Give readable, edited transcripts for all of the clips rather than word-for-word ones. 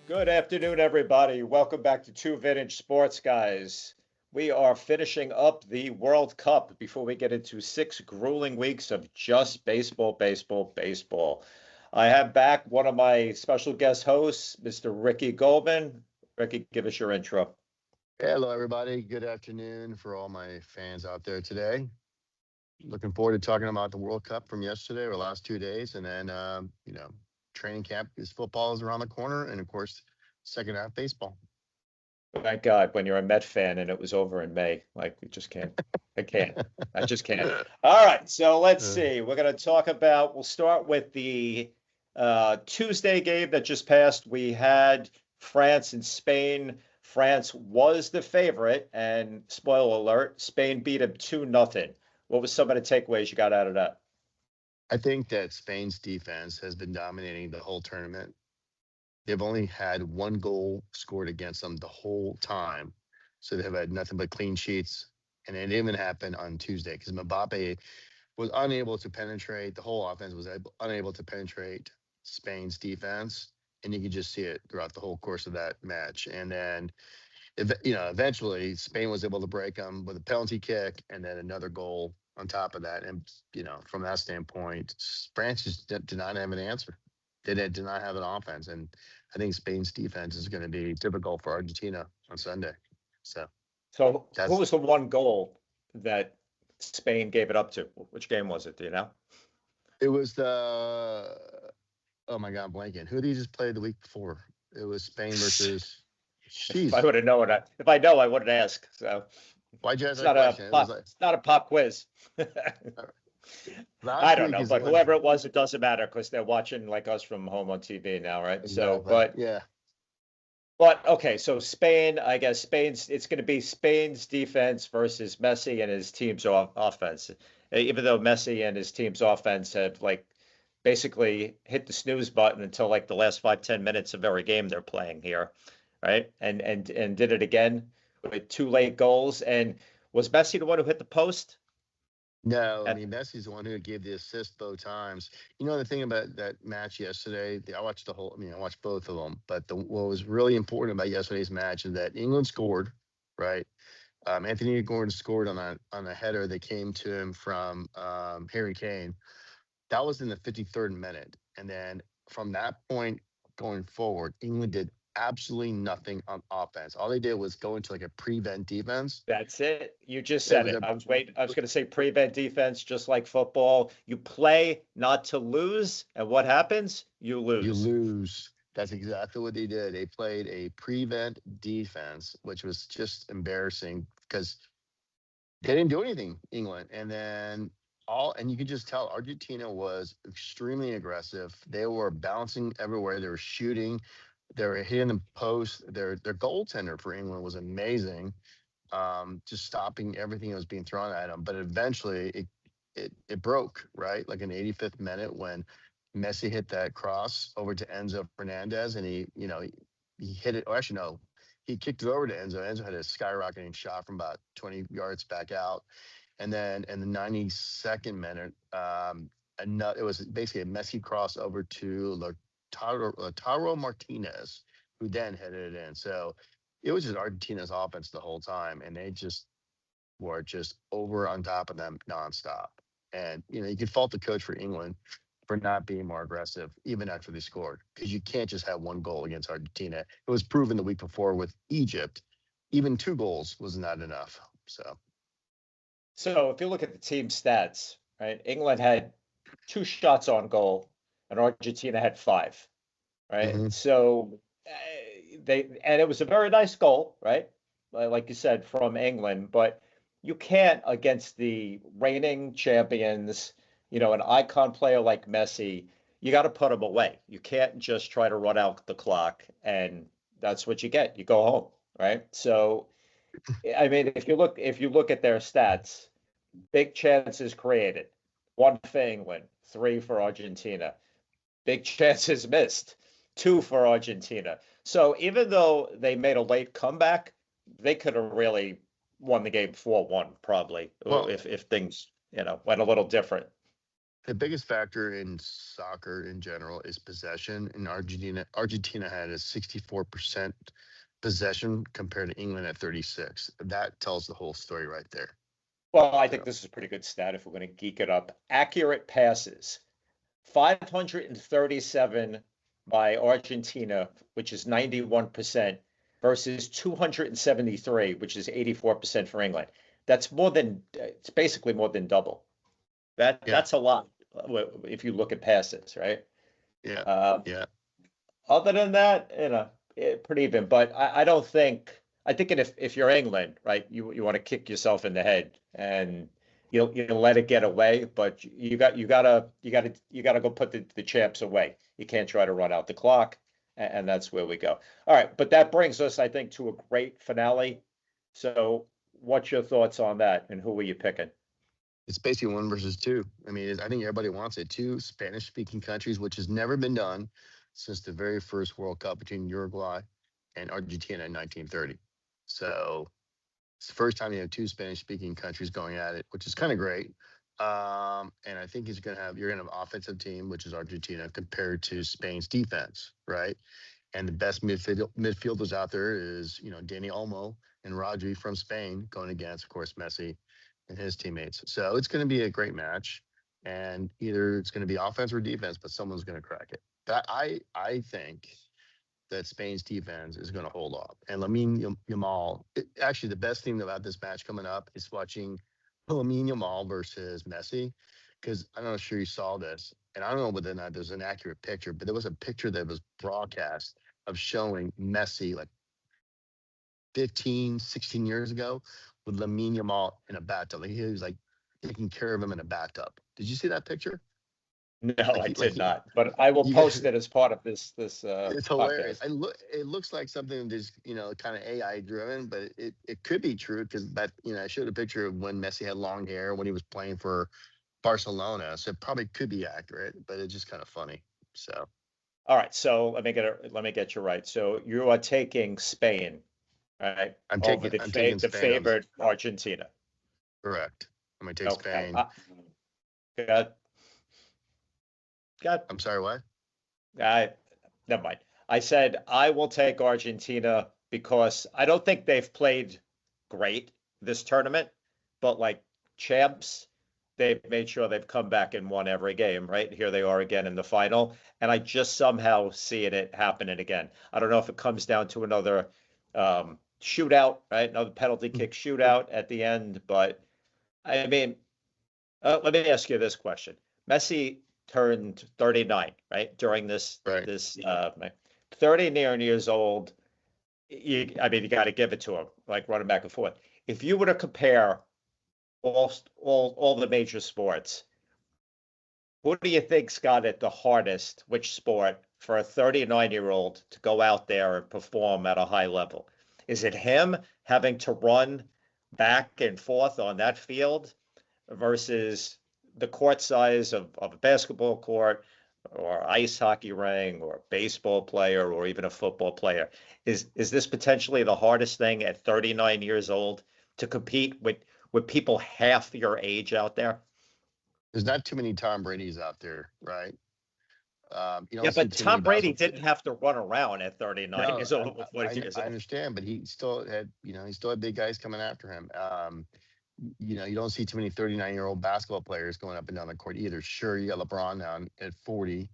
Good afternoon, everybody. Welcome back to Two Vintage Sports Guys. We are finishing up the World Cup before we get into 6 grueling weeks of just baseball, baseball, baseball. I have back one of my special guest hosts, Mr. Ricky Goldman. Ricky, give us your intro. Hello, everybody. Good afternoon for all my fans out there today. Looking forward to talking about the World Cup from yesterday or last 2 days. And then, training camp is football is around the corner. And of course, second half baseball. Thank God, when you're a Met fan and it was over in May, like we just can't. I can't. I just can't. All right, so let's Uh, see. We're going to talk about. We'll start with the Tuesday game that just passed. We had France and Spain. France was the favorite, and spoiler alert, Spain beat them 2-0. What was some of the takeaways you got out of that? I think that Spain's defense has been dominating the whole tournament. They've only had one goal scored against them the whole time. So they've had nothing but clean sheets. And it didn't even happen on Tuesday because Mbappe was unable to penetrate. The whole offense was unable to penetrate Spain's defense, and you could just see it throughout the whole course of that match. And then, eventually Spain was able to break them with a penalty kick and then another goal on top of that. And from that standpoint, France just did not have an answer. They did not have an offense, and I think Spain's defense is going to be difficult for Argentina on Sunday. So So, who that's was the one goal that Spain gave it up to? Which game was it? Do you know? it was the oh my God, I'm blanking. Who did he just play the week before? It was Spain versus. If I Jeez, would have known it, if I know, I wouldn't ask. So why'd you ask it's that not a question? It was pop. like It's not a pop quiz. I last don't week know, is but when whoever it was, it doesn't matter because they're watching like us from home on TV now, right? So, exactly. but Yeah, but okay, so Spain, I guess Spain's it's going to be Spain's defense versus Messi and his team's offense. Even though Messi and his team's offense have like basically hit the snooze button until like the last 5, 10 minutes of every game they're playing here, right? And did it again with 2 late goals. And was Messi the one who hit the post? no, I At mean Messi's the one who gave the assist both times. The thing about that match yesterday, I watched the whole. I mean, I watched both of them, but what was really important about yesterday's match is that England scored, right? Anthony Gordon scored on a header that came to him from Harry Kane. That was in the 53rd minute. And then from that point going forward, England did absolutely nothing on offense. All they did was go into like a prevent defense. That's it. You just It said was it. a I was waiting. I was going to say prevent defense, just like football. You play not to lose, and what happens? You you lose. lose. That's exactly what they did. They played a prevent defense, which was just embarrassing because they didn't do anything, England. And then and you could just tell Argentina was extremely aggressive. They were bouncing everywhere. They were shooting. They were hitting the post. Their goaltender for England was amazing, just stopping everything that was being thrown at them. But eventually, it broke right, like in the 85th minute when Messi hit that cross over to Enzo Fernandez, and he hit it. Oh, actually, no, he kicked it over to Enzo. Enzo had a skyrocketing shot from about 20 yards back out, and then in the 92nd minute, it was basically a Messi cross over to Lautaro Martinez, who then headed it in. So it was just Argentina's offense the whole time, and they just were just over on top of them nonstop. And you could fault the coach for England for not being more aggressive, even after they scored, because you can't just have one goal against Argentina. It was proven the week before with Egypt, even 2 goals was not enough. So, So if you look at the team stats, right? England had 2 shots on goal, and Argentina had 5, right? mhm. So it was a very nice goal, right? Like you said, from England, but you can't against the reigning champions, an icon player like Messi, you got to put him away. You can't just try to run out the clock, and that's what you get. You go home, right? So, I mean, if you look at their stats, big chances created, 1 for England, 3 for Argentina. Big chances missed, 2 for Argentina. So even though they made a late comeback, they could have really won the game 4-1 probably Well, if things, went a little different. the biggest factor in soccer in general is possession. In Argentina had a 64% possession compared to England at 36. That tells the whole story right there. Well, I think So this is a pretty good stat if we're going to geek it up. Accurate passes, 537 by Argentina, which is 91%, versus 273, which is 84% for England. That's more than, it's basically more than double. yeah, That's a lot if you look at passes, right? yeah, Uh, yeah. Other than that, pretty even. But I don't think. I think if you're England, right, you want to kick yourself in the head and you let it get away. But you gotta go put the champs away. You can't try to run out the clock, and that's where we go. All right, but that brings us, I think, to a great finale. So, what's your thoughts on that, and who are you picking? It's basically one versus two. I mean, I think everybody wants it. Two Spanish-speaking countries, which has never been done since the very first World Cup between Uruguay and Argentina in 1930. So it's the first time you have two Spanish-speaking countries going at it, which is kind of great. And I think you're gonna have offensive team, which is Argentina, compared to Spain's defense, right? And the best midfielders out there is, Danny Olmo and Rodri from Spain going against, of course, Messi and his teammates. So it's going to be a great match, and either it's going to be offense or defense, but someone's going to crack it. That I think that Spain's defense is going to hold off. And Lamine Yamal, actually, the best thing about this match coming up is watching Lamine Yamal versus Messi, because I'm not sure you saw this, and I don't know whether or not there's an accurate picture, but there was a picture that was broadcast of showing Messi like 15, 16 years ago with Lamine Yamal in a bathtub. Like he was like taking care of him in a bathtub. Did you see that picture? No, Like I he, like did he, not, but I will you post get, it as part of this it's hilarious. podcast. It looks like something that's kind of AI driven, but it could be true because I showed a picture of when Messi had long hair when he was playing for Barcelona, so it probably could be accurate, but it's just kind of funny. So All right, so let me get you right. So you are taking Spain, right, over I'm taking the Spain. favored Argentina. Correct. I'm gonna take Okay. Spain. Got got I'm sorry, what? I never mind. I said I will take Argentina because I don't think they've played great this tournament, but like champs, they've made sure they've come back and won every game, right? Here they are again in the final, and I just somehow see it happening again. I don't know if it comes down to another shootout, right? Another penalty kick shootout at the end, but I mean, let me ask you this question. Messi turned 39, right? During Right. this 39 years old. I mean, you got to give it to him, like running back and forth. If you were to compare all the major sports, who do you think's got it the hardest? Which sport for a 39-year-old to go out there and perform at a high level? Is it him having to run back and forth on that field versus the court size of a basketball court or ice hockey ring or a baseball player or even a football player? Is this potentially the hardest thing at 39 years old to compete with people half your age out there? There's not too many Tom Brady's out there, right? You Yeah, don't see but too many Tom Brady basketball. didn't have to run around at 39 No, years old with 40 years I old. understand, but he still had big guys coming after him. You don't see too many 39-year-old basketball players going up and down the court either. Sure, you got LeBron now at 40.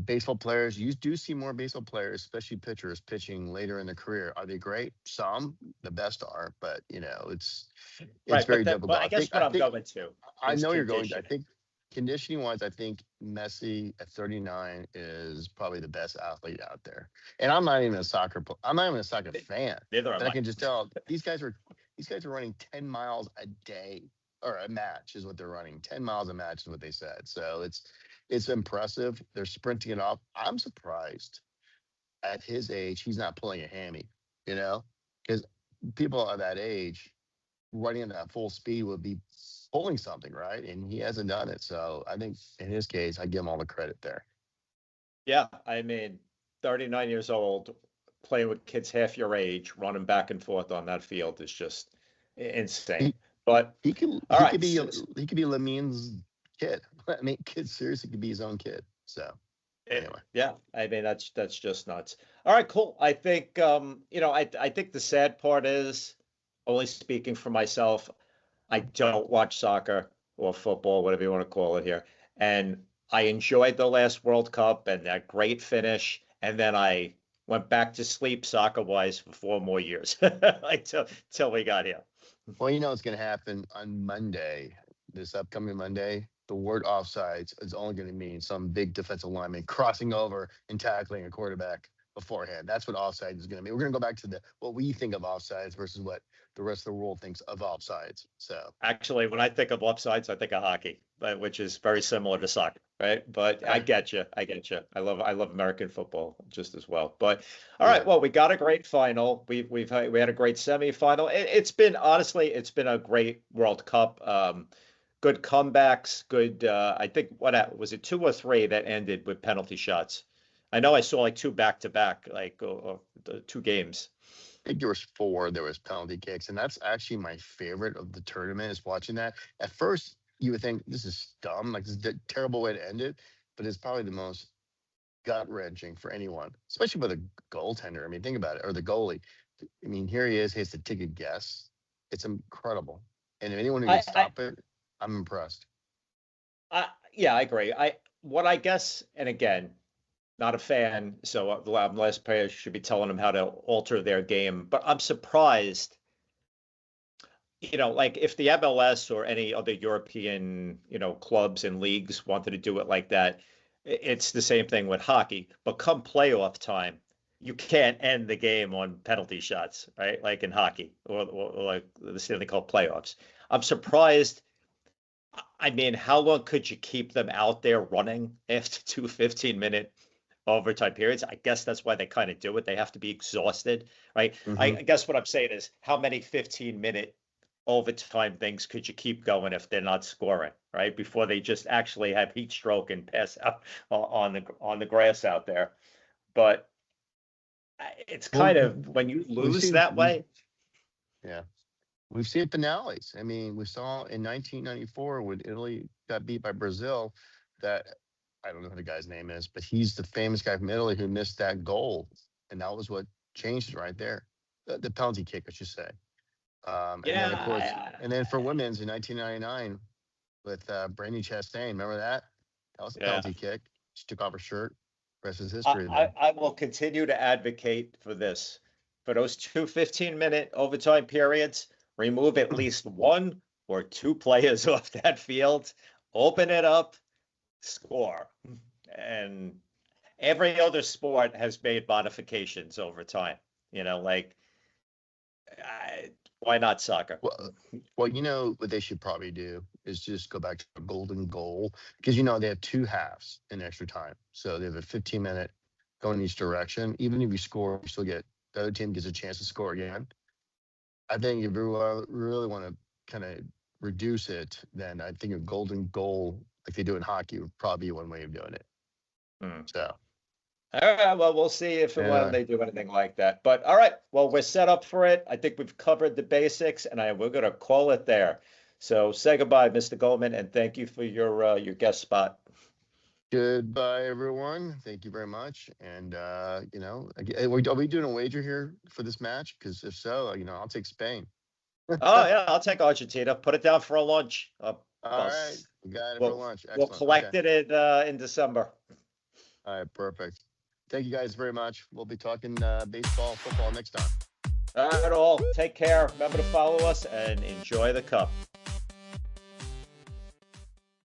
Baseball players, you do see more baseball players, especially pitchers, pitching later in their career. Are they great? Some, the best are, but it's Right, very but difficult. I guess what I'm going to I is know you're going to. I conditioning. think conditioning wise, I think Messi at 39 is probably the best athlete out there. And I'm not even a soccer fan, Neither but am I I. can just tell these guys are running 10 miles a day or a match is what they're running. 10 miles a match is what they said. So it's impressive. They're sprinting it off. I'm surprised at his age he's not pulling a hammy, you know, because people of that age running at that full speed would be pulling something, right? And he hasn't done it. So I think in his case, I give him all the credit there. Yeah, I mean, 39 years old, playing with kids half your age, running back and forth on that field is just insane. He But he could all he right, could be he could be Lamine's kid. I mean, kid seriously could be his own kid. So anyway, Yeah, I mean that's just nuts. All right, cool. I think I think the sad part is, only speaking for myself, I don't watch soccer or football, whatever you want to call it here. And I enjoyed the last World Cup and that great finish. And then I went back to sleep soccer wise for 4 more years, like till we got here. well, you know what's going to happen on Monday, this upcoming Monday. The word offsides is only going to mean some big defensive lineman crossing over and tackling a quarterback beforehand. That's what offsides is going to mean. We're going to go back to the what we think of offsides versus what the rest of the world thinks of offsides. So Actually, when I think of offsides, I think of hockey, but which is very similar to soccer, right? But I get you. I get you. I love American football just as well. But all right, yeah, well, we got a great final. We had a great semifinal. It's been honestly, it's been a great World Cup. Good comebacks. Good. I think was it, two or three that ended with penalty shots. I know I saw like two back to back, like the two games. I think there was four. There was penalty kicks, and that's actually my favorite of the tournament. Is watching that. At first, you would think this is dumb, like this is a terrible way to end it, but it's probably the most gut wrenching for anyone, especially with a goaltender. I mean, think about it, or the goalie. I mean, here he is. He has to take a guess. It's incredible, and if anyone who can I, I stop it, I'm impressed. yeah, I agree. What I guess, and again, not a fan, so the last players should be telling them how to alter their game. But I'm surprised, like if the MLS or any other European, clubs and leagues wanted to do it like that, it's the same thing with hockey. But come playoff time, you can't end the game on penalty shots, right? Like in hockey or like this thing they call playoffs. I'm surprised. I mean, how long could you keep them out there running after two 15-minute overtime periods? I guess that's why they kind of do it. They have to be exhausted, right? I Hmm. guess what I'm saying is, how many 15-minute overtime things could you keep going if they're not scoring, right? Before they just actually have heat stroke and pass out on the grass out there. But it's Well, kind of when you we've lose seen that way. yeah. We've seen finales. I mean, we saw in 1994 when Italy got beat by Brazil that I don't know who the guy's name is, but he's the famous guy from Italy who missed that goal. And that was what changed it right there. The penalty kick, I should say. And then, of course, Yeah, and then for women's in 1999 with Brandy Chastain, remember that? That was a yeah. penalty kick. She took off her shirt. Rest is I, history I, then. I will continue to advocate for this. For those two 15-minute overtime periods, remove at least one or two players off that field, open it up, score. And every other sport has made modifications over time. Like, why not soccer? Well, well, you know what they should probably do is just go back to a golden goal because they have two halves in extra time. So they have a 15-minute going each direction. Even if you score, you still get the other team gets a chance to score again. I think if you really want to kind of reduce it, then I think a golden goal like they do in hockey would probably be one way of doing it. Hmm. So All right, well, we'll see if and when anyway, they do anything like that. But all right, well, we're set up for it. I think we've covered the basics, and we're going to call it there. So say goodbye, Mr. Goldman, and thank you for your guest spot. goodbye, everyone. Thank you very much. And are we doing a wager here for this match? Because if so, I'll take Spain. Oh yeah, I'll take Argentina. Put it down for a lunch. All Well, right. We got it for we'll lunch. we'll Excellent. Okay. collect it in December. All right. Perfect. Thank you guys very much. We'll be talking baseball, football next time. All right, all. Take care. Remember to follow us and enjoy the cup.